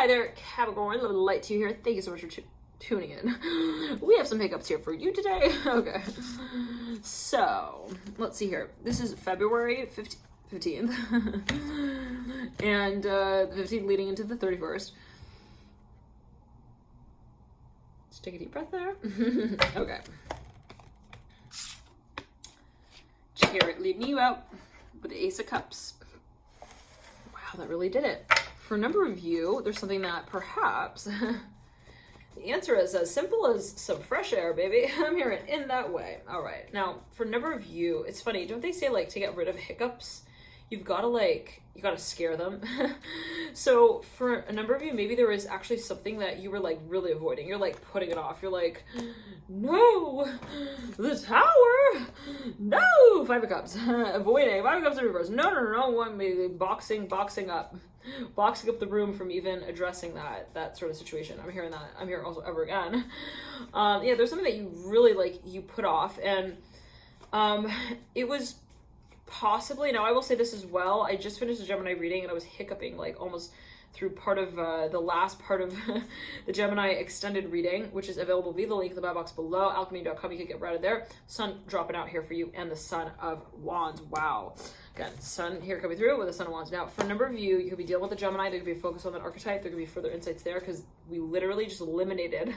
Hi there, Capricorn. A little light to you here. Thank you so much for tuning in. We have some hiccups here for you today. Okay. So, let's see here. This is February 15th. And the 15th leading into the 31st. Just take a deep breath there. Okay. Chariot leading you out with the Ace of Cups. Wow, that really did it. For a number of you, there's something that perhaps the answer is as simple as some fresh air, baby. I'm hearing in that way. All right. Now, for a number of you, it's funny. Don't they say, like, to get rid of hiccups, you've got to, you got to scare them. So for a number of you, maybe there was actually something that you were, really avoiding. You're, putting it off. You're like, no, the tower, no, Five of Cups, avoiding, Five of Cups in reverse. No, one, maybe boxing up the room from even addressing that sort of situation. I'm hearing that. I'm hearing also ever again. Yeah, there's something that you really, you put off, and it was possibly, now I will say this as well, I just finished a Gemini reading and I was hiccuping almost through part of the last part of the Gemini extended reading, which is available via the link in the bio box below, alchemy.com. You can get routed there. Sun dropping out here for you, and the Son of Wands. Wow. Again, Sun here coming through with the Son of Wands. Now, for a number of you, you could be dealing with the Gemini. There could be a focus on that archetype. There could be further insights there because we literally just eliminated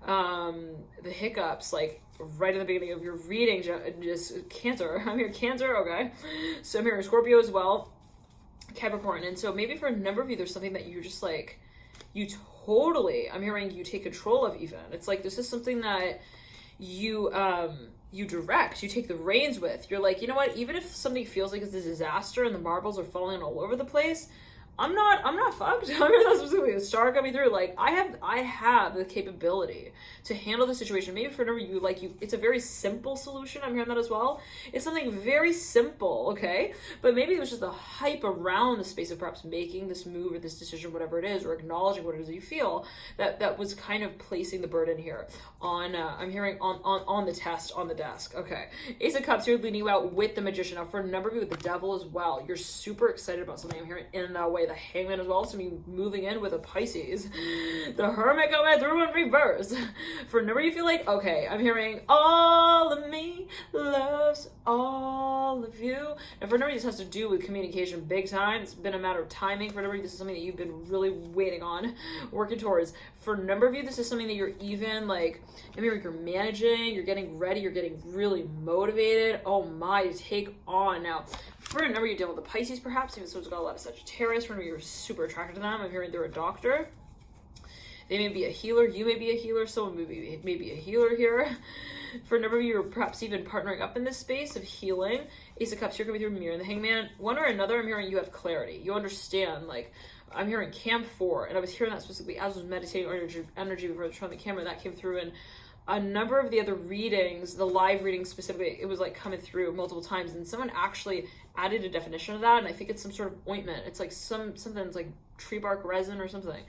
the hiccups right in the beginning of your reading. Just Cancer. I'm here, Cancer. Okay. So I'm hearing Scorpio as well. Capricorn. And so maybe for a number of you, there's something that you're just you totally, I'm hearing you take control of even. It's this is something that you direct, you take the reins with. You're you know what, even if something feels like it's a disaster and the marbles are falling all over the place, I'm not fucked. I mean, that's specifically a star coming through. I have the capability to handle the situation. Maybe for a number of you, it's a very simple solution. I'm hearing that as well. It's something very simple, okay? But maybe it was just the hype around the space of perhaps making this move or this decision, whatever it is, or acknowledging what it is that you feel, that was kind of placing the burden here on, I'm hearing on the test, on the desk. Okay. Ace of Cups here leading you out with the Magician. Now, for a number of you with the Devil as well, you're super excited about something. I'm hearing in that way. The Hangman as well, so me moving in with a Pisces. The Hermit coming through in reverse. For a number you feel okay, I'm hearing all of me loves all of you. And for a number this has to do with communication big time. It's been a matter of timing. For a number of you, this is something that you've been really waiting on, working towards. For a number of you, this is something that you're even I'm hearing you're managing, you're getting ready, you're getting really motivated. Oh my, to take on. Now, for a number you're dealing with the Pisces, perhaps, even someone's got a lot of Sagittarius. For a number you're super attracted to them. I'm hearing they're a doctor. They may be a healer. You may be a healer. Someone may be a healer here. For a number of you, you're perhaps even partnering up in this space of healing. Ace of Cups, you're coming through Mirror and the Hangman. One or another, I'm hearing you have clarity. You understand, I'm hearing Camp 4, and I was hearing that specifically as I was meditating energy before I turned the camera, that came through, and a number of the other readings, the live readings specifically, it was coming through multiple times, and someone actually added a definition of that, and I think it's some sort of ointment. It's something's tree bark resin or something.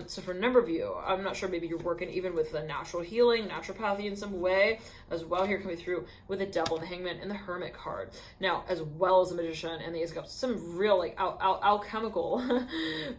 So for a number of you, I'm not sure, maybe you're working even with the natural healing, naturopathy in some way as well here, coming through with the Devil and the Hangman and the Hermit card. Now, as well as the Magician and the Ace of Cups, some real alchemical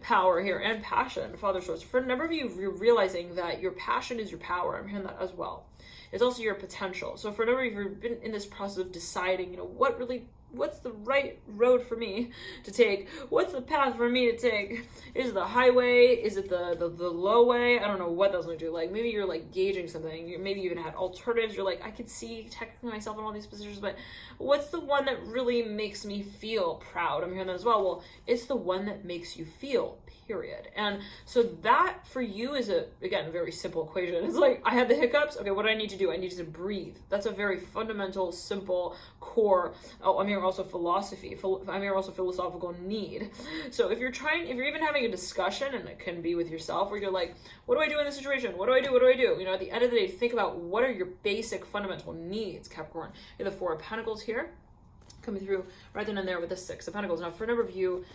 power here and passion, Father Source. For a number of you, you're realizing that your passion is your power. I'm hearing that as well. It's also your potential. So for a number of you, you've been in this process of deciding, what's the right road for me to take? What's the path for me to take? Is it the highway? Is it the low way? I don't know what that's going to do. Maybe you're gauging something. Maybe you even had alternatives. You're I could see technically myself in all these positions, but what's the one that really makes me feel proud? I'm hearing that as well. Well, it's the one that makes you feel, period. And so that for you is again, very simple equation. It's I had the hiccups. Okay, what do I need to do? I need to breathe. That's a very fundamental, simple, core. Oh, I'm hearing also philosophy. I'm hearing also philosophical need. So if you're even having a discussion, and it can be with yourself, where you're what do I do in this situation? What do I do? What do I do? At the end of the day, think about what are your basic fundamental needs, Capricorn. You have the Four of Pentacles here, coming through right then and there with the Six of Pentacles. Now, for a number of you,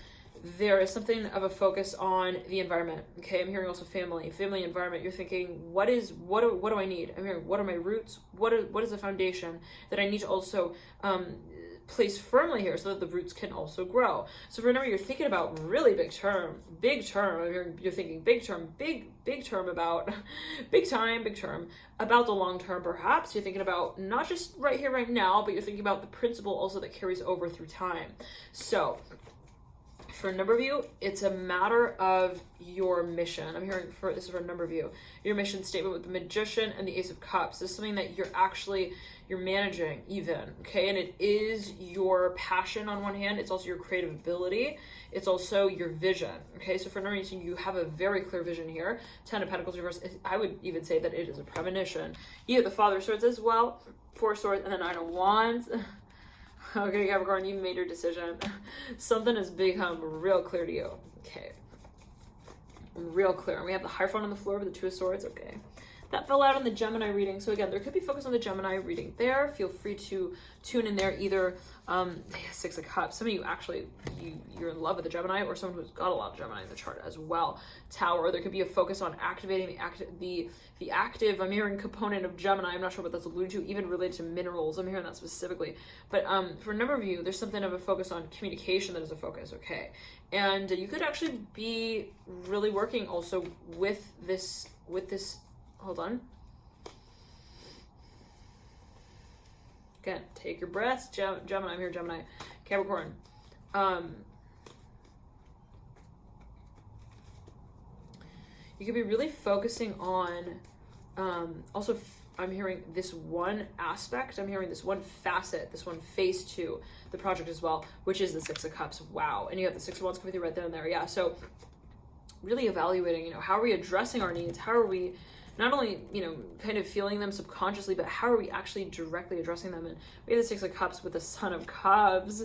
there is something of a focus on the environment. Okay, I'm hearing also family environment. You're thinking, what do I need? I'm hearing, what are my roots? What is the foundation that I need to also placed firmly here so that the roots can also grow. So remember, you're thinking about really big term, you're thinking big term about big term about the long term. Perhaps you're thinking about not just right here, right now, but you're thinking about the principle also that carries over through time. So for a number of you, it's a matter of your mission. I'm hearing this is for a number of you. Your mission statement with the Magician and the Ace of Cups. This is something that you're managing even, okay? And it is your passion on one hand. It's also your creative ability. It's also your vision, okay? So for a number of you, you have a very clear vision here. 10 of Pentacles reverse. I would even say that it is a premonition. You have the Father of Swords as well. 4 Swords and the 9 of Wands. Okay, Capricorn, you made your decision. Something has become real clear to you. Okay. Real clear. And we have the Hierophant on the floor with the 2 of Swords. Okay. That fell out on the Gemini reading. So again, there could be focus on the Gemini reading there. Feel free to tune in there either 6 of Cups. Some of you actually, you're in love with the Gemini, or someone who's got a lot of Gemini in the chart as well. Tower, there could be a focus on activating the active, I'm hearing, component of Gemini. I'm not sure what that's alluding to, even related to minerals. I'm hearing that specifically. But for a number of you, there's something of a focus on communication that is a focus, okay? And you could actually be really working also with this, hold on. Again, take your breaths. Gemini, I'm here, Gemini. Capricorn. You could be really focusing on, also, I'm hearing this one aspect. I'm hearing this one facet, this one face to the project as well, which is the 6 of Cups. Wow. And you have the 6 of Wands coming through right there and there. Yeah. So really evaluating, how are we addressing our needs? How are we not only, kind of feeling them subconsciously, but how are we actually directly addressing them? And we have the 6 of Cups with the Son of Cups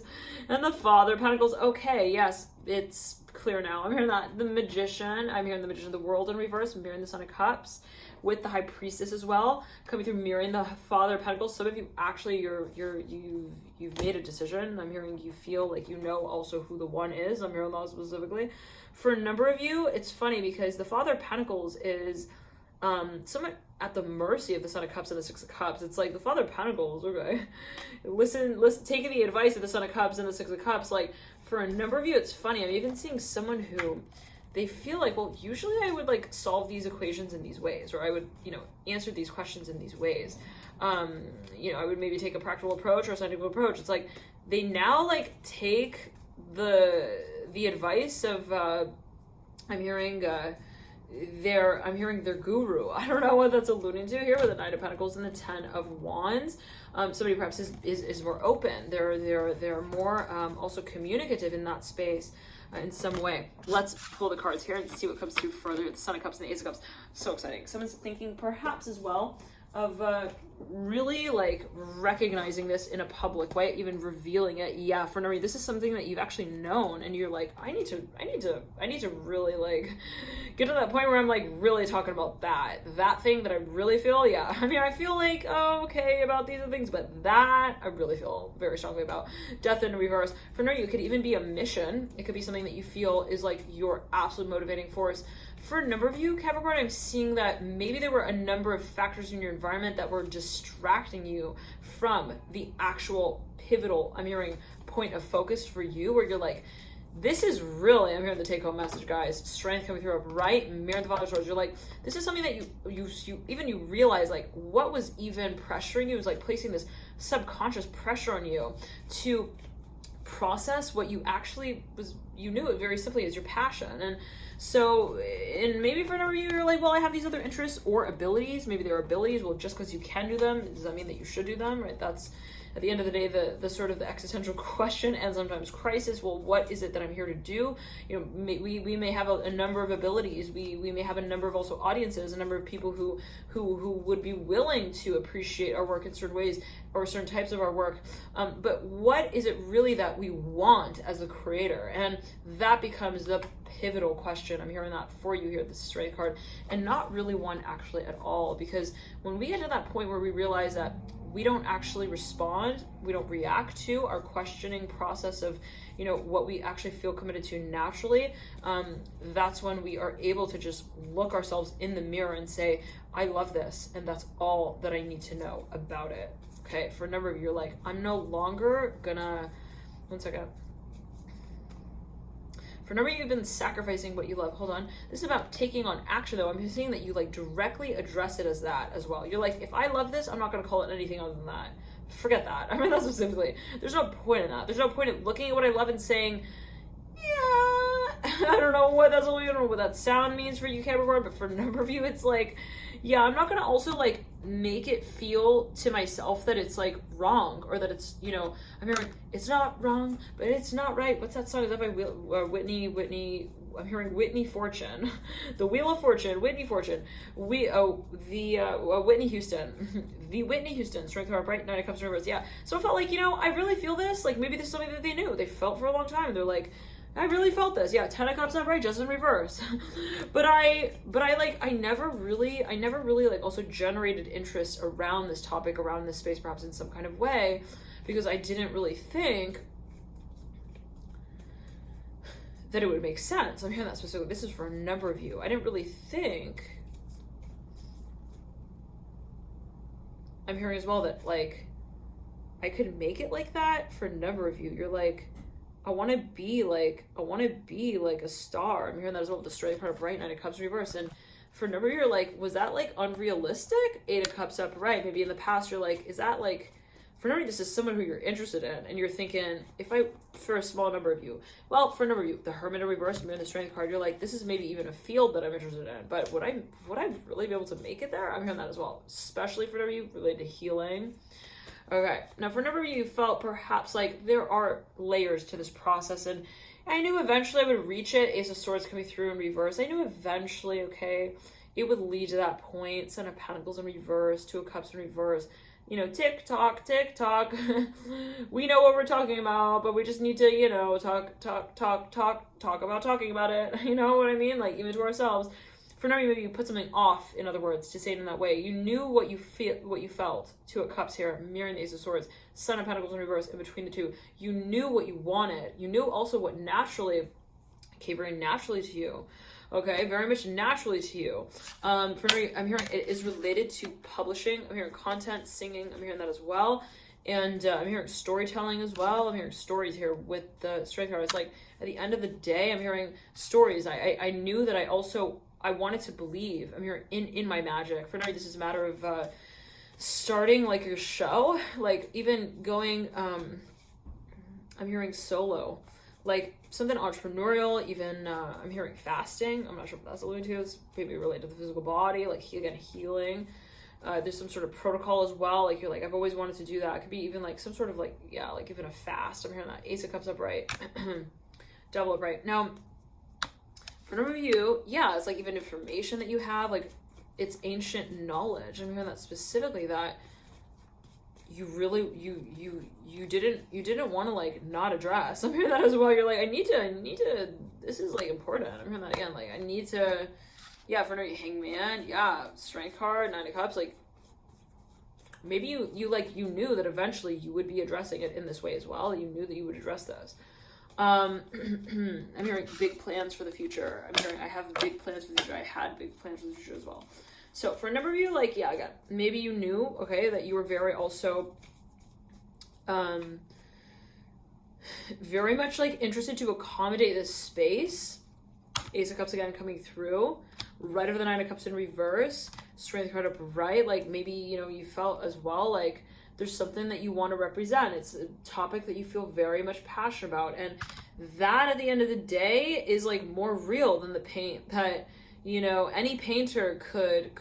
and the Father of Pentacles. Okay, yes, it's clear now. I'm hearing that. The Magician, I'm hearing the Magician of the World in reverse. I'm hearing the Son of Cups with the High Priestess as well, coming through, mirroring the Father of Pentacles. Some of you actually, you've made a decision. I'm hearing you feel like also who the one is. I'm hearing that specifically. For a number of you, it's funny because the Father of Pentacles is somewhat at the mercy of the Son of Cups and the 6 of Cups. It's like the Father of Pentacles, okay, listen, taking the advice of the Son of Cups and the 6 of Cups. Like, for a number of you, it's funny. I'm even seeing someone who they feel like, well, usually I would solve these equations in these ways, or I would, answer these questions in these ways. I would maybe take a practical approach or a scientific approach. It's like they now take the advice of I'm hearing their guru. I don't know what that's alluding to here with the 9 of Pentacles and the 10 of Wands. Somebody perhaps is more open. They're more also communicative in that space in some way. Let's pull the cards here and see what comes through further. The Son of Cups and the Ace of Cups. So exciting. Someone's thinking perhaps as well of really recognizing this in a public way, even revealing it. Yeah, for no reason. This is something that you've actually known, and you're like, I need to really get to that point where I'm really talking about that thing that I really feel. Yeah, I mean, I feel okay about these things, but that I really feel very strongly about. Death in reverse. For no, you could even be a mission. It could be something that you feel is your absolute motivating force. For a number of you, Capricorn, I'm seeing that maybe there were a number of factors in your environment that were distracting you from the actual pivotal, I'm hearing, point of focus for you, where you're like, this is really, I'm hearing the take-home message, guys, strength coming through, right? Mirror the Father's Swords. You're like, this is something that you realize, what was even pressuring you was placing this subconscious pressure on you to process what you actually you knew it very simply as your passion. And so, and maybe for another you, you're well, I have these other interests or abilities. Maybe they're abilities. Well, just because you can do them, does that mean that you should do them, right? That's, at the end of the day, the sort of the existential question and sometimes crisis. Well, what is it that I'm here to do? We may have a number of abilities. We may have a number of also audiences, a number of people who would be willing to appreciate our work in certain ways or certain types of our work. But what is it really that we want as a creator? And that becomes the pivotal question. I'm hearing that for you here, the Strength card, and not really one actually at all. Because when we get to that point where we realize that we don't actually respond, we don't react to our questioning process of, what we actually feel committed to naturally, that's when we are able to just look ourselves in the mirror and say, I love this, and that's all that I need to know about it. Okay, for a number of you, you're like, I'm no longer gonna, one second. For a number of you, you've been sacrificing what you love. Hold on. This is about taking on action, though. I'm seeing that you like directly address it as that as well. You're like, if I love this, I'm not going to call it anything other than that. Forget that. I mean, that specifically. There's no point in that. There's no point in looking at what I love and saying, yeah, I don't know what that's, I don't know what that sound means for you, Capricorn, but for a number of you, it's like, yeah, I'm not going to also like make it feel to myself that it's like wrong, or that it's, you know, I'm hearing it's not wrong, but it's not right. What's that song? Is that by Whitney? I'm hearing Whitney Fortune, the Wheel of Fortune, Whitney Fortune. Whitney Houston, the Whitney Houston, Strength of Our Bright, Nine of Cups reverse. Yeah. So I felt like, you know, I really feel this. Like maybe this is something that they knew, they felt for a long time. They're like, I really felt this. Yeah, 10 of Cups upright, just in reverse. but I never really like also generated interest around this topic, around this space, perhaps in some kind of way, because I didn't really think that it would make sense. I'm hearing that specifically. This is for a number of you. I didn't really think. I'm hearing as well that like I could make it like that for a number of you. You're like, I want to be like a star. I'm hearing that as well with the straight part of bright, Nine of Cups reverse. And for a number of you, you're like, was that like unrealistic? Eight of Cups upright. Maybe in the past, you're like, is that like, for a number of you, this is someone who you're interested in, and you're thinking, for a small number of you, well, for a number of you, the Hermit in reverse, and the Strength card, you're like, this is maybe even a field that I'm interested in, but would I really be able to make it there? I'm hearing that as well, especially for a number of you related to healing. Okay, now for a number of you, you felt perhaps like there are layers to this process, and I knew eventually I would reach it. Ace of Swords coming through in reverse. I knew eventually, okay, it would lead to that point. Ten of Pentacles in reverse, Two of Cups in reverse. You know, tick tock. We know what we're talking about, but we just need to, you know, talk about talking about it. You know what I mean? Like even to ourselves. For now, maybe you put something off, in other words, to say it in that way. You knew what you felt. Two of Cups here, mirroring the Ace of Swords, Son of Pentacles in reverse, in between the two. You knew what you wanted. You knew also what naturally came very naturally to you. Okay, very much naturally to you. For me, I'm hearing it is related to publishing. I'm hearing content, singing. I'm hearing that as well. And I'm hearing storytelling as well. I'm hearing stories here with the Strength card. It's like, at the end of the day, I'm hearing stories. I knew that I wanted to believe. I'm here in my magic. For now, this is a matter of starting like your show, like even going, I'm hearing solo, like something entrepreneurial, even I'm hearing fasting. I'm not sure what that's alluding to. It's maybe related to the physical body, like again, healing. There's some sort of protocol as well. Like you're like, I've always wanted to do that. It could be even like some sort of like, yeah, like even a fast. I'm hearing that. Ace of Cups upright, double upright. Now, for a number of you, yeah, it's like even information that you have, like it's ancient knowledge. I'm hearing that specifically, that you really you didn't want to like not address. I'm hearing that as well. You're like, I need to. This is like important. I'm hearing that again. Like I need to. Yeah, for another Hangman. Yeah, Strength card, Nine of Cups. Like maybe you knew that eventually you would be addressing it in this way as well. You knew that you would address this. I'm hearing big plans for the future. I'm hearing I have big plans for the future. I had big plans for the future as well. So for a number of you, like, yeah, again, maybe you knew, okay, that you were very also, very much like interested to accommodate this space. Ace of Cups again coming through, right over the Nine of Cups in reverse, Strength card upright. Like maybe, you know, you felt as well like there's something that you want to represent. It's a topic that you feel very much passionate about. And that at the end of the day is like more real than the paint that, you know, any painter could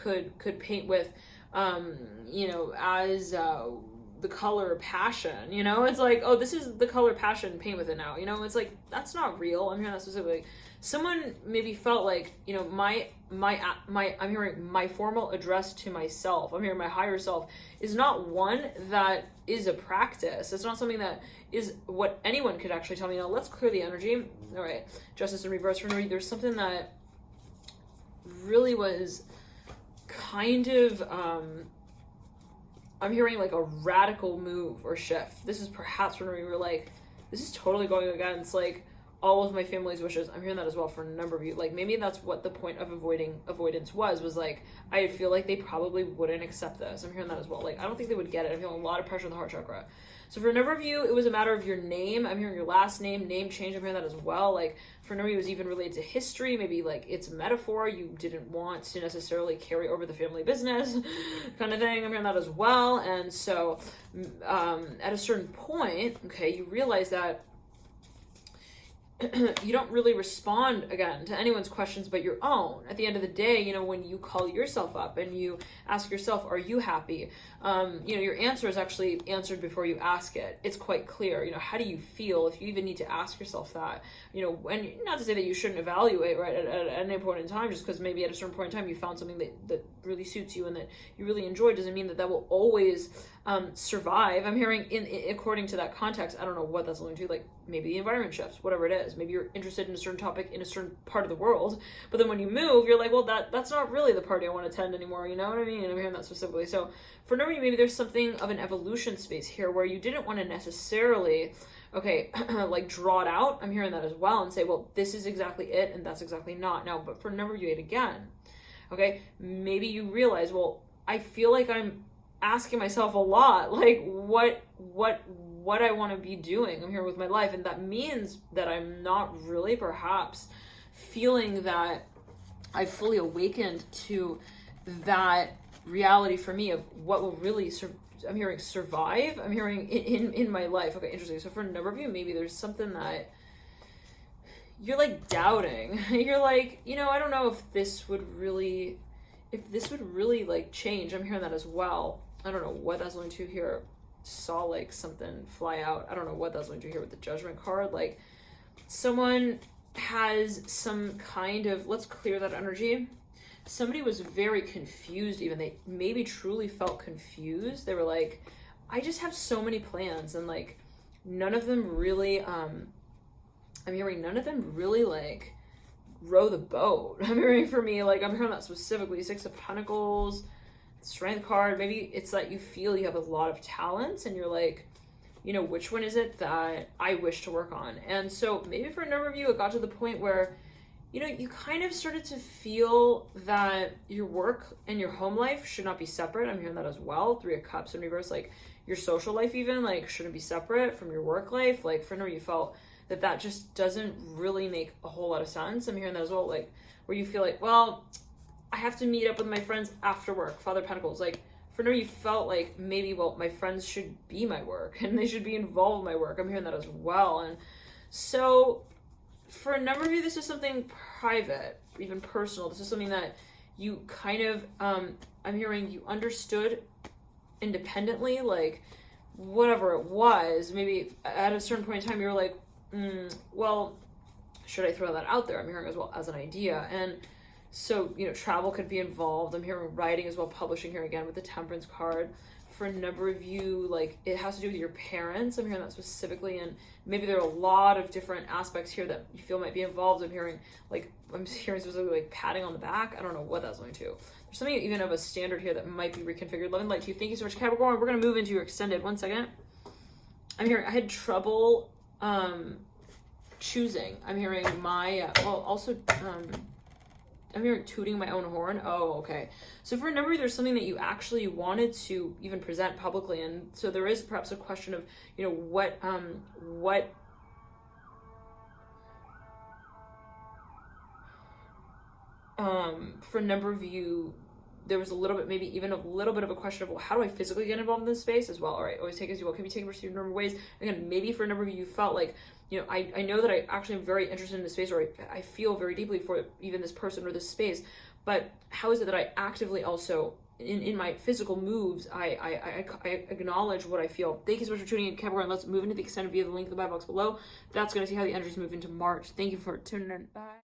paint with, you know, as the color passion, you know? It's like, oh, this is the color passion, paint with it now. You know, it's like, that's not real. I'm hearing that specifically. Someone maybe felt like, you know, I'm hearing my formal address to myself. I'm hearing my higher self is not one that is a practice. It's not something that is what anyone could actually tell me. Now let's clear the energy. All right, Justice in reverse for me. There's something that really was kind of, I'm hearing like a radical move or shift. This is perhaps when we were like, this is totally going against like all of my family's wishes. I'm hearing that as well for a number of you. Like, maybe that's what the point of avoidance was like, I feel like they probably wouldn't accept this. I'm hearing that as well. Like, I don't think they would get it. I'm feeling a lot of pressure in the heart chakra. So for a number of you, it was a matter of your name. I'm hearing your last name change. I'm hearing that as well. Like, for a number of you, it was even related to history. Maybe like it's a metaphor. You didn't want to necessarily carry over the family business kind of thing. I'm hearing that as well. And so at a certain point, okay, you realize that you don't really respond again to anyone's questions but your own. At the end of the day, you know, when you call yourself up and you ask yourself, are you happy? You know, your answer is actually answered before you ask it. It's quite clear. You know, how do you feel? If you even need to ask yourself that, you know, and not to say that you shouldn't evaluate, right, at any point in time, just because maybe at a certain point in time you found something that really suits you and that you really enjoy, doesn't mean that will always survive. I'm hearing in according to that context. I don't know what that's going to, like, maybe the environment shifts, whatever it is. Maybe you're interested in a certain topic in a certain part of the world, but then when you move, you're like, well, that's not really the party I want to attend anymore. You know what I mean? And I'm hearing that specifically. So for number, maybe there's something of an evolution space here where you didn't want to necessarily, okay, like draw it out. I'm hearing that as well and say, well, this is exactly it and that's exactly not. Now, but for number you 8 again, okay, maybe you realize, well, I feel like I'm asking myself a lot, like what I want to be doing. I'm here with my life, and that means that I'm not really perhaps feeling that I've fully awakened to that reality for me of what will really I'm hearing survive. I'm hearing in my life. Okay, interesting. So for a number of you, maybe there's something that you're like doubting. You're like, you know, I don't know if this would really like change. I'm hearing that as well. I don't know what that's going to here. Saw like something fly out. I don't know what that's going to here with the Judgment card. Like someone has some kind of, let's clear that energy. Somebody was very confused even. They maybe truly felt confused. They were like, I just have so many plans and like none of them really, I'm hearing none of them really like row the boat. I'm hearing for me, like I'm hearing that specifically. 6 of Pentacles, Strength card. Maybe it's that you feel you have a lot of talents and you're like, you know, which one is it that I wish to work on? And so maybe for a number of you, it got to the point where, you know, you kind of started to feel that your work and your home life should not be separate. I'm hearing that as well. 3 of Cups in reverse, like your social life even like shouldn't be separate from your work life. Like for a number of you felt that just doesn't really make a whole lot of sense. I'm hearing that as well, like where you feel like, well, I have to meet up with my friends after work. Father of Pentacles, like for now you felt like maybe, well, my friends should be my work and they should be involved in my work. I'm hearing that as well. And so for a number of you, this is something private, even personal. This is something that you kind of, I'm hearing you understood independently, like whatever it was. Maybe at a certain point in time, you were like, well, should I throw that out there? I'm hearing as well as an idea. And so, you know, travel could be involved. I'm hearing writing as well, publishing here again with the Temperance card. For a number of you, like it has to do with your parents. I'm hearing that specifically. And maybe there are a lot of different aspects here that you feel might be involved. I'm hearing specifically like patting on the back. I don't know what that's going to. There's something even of a standard here that might be reconfigured. Love and light to you. Thank you so much, Capricorn. We're going to move into your extended. 1 second. I'm hearing I had trouble choosing. I'm hearing my, I'm hearing tooting my own horn. Oh, okay. So for a number of you, there's something that you actually wanted to even present publicly. And so there is perhaps a question of, you know, what for a number of you, there was a little bit, maybe even a little bit of a question of, well, how do I physically get involved in this space as well? All right, always take as you will. Can be taken for a number of ways. Again, maybe for a number of you, you felt like, you know, I know that I actually am very interested in this space, or I feel very deeply for even this person or this space, but how is it that I actively also, in my physical moves, I acknowledge what I feel. Thank you so much for tuning in, Capricorn. Let's move into the extended via the link in the bio box below. That's going to see how the energies move into March. Thank you for tuning in. Bye.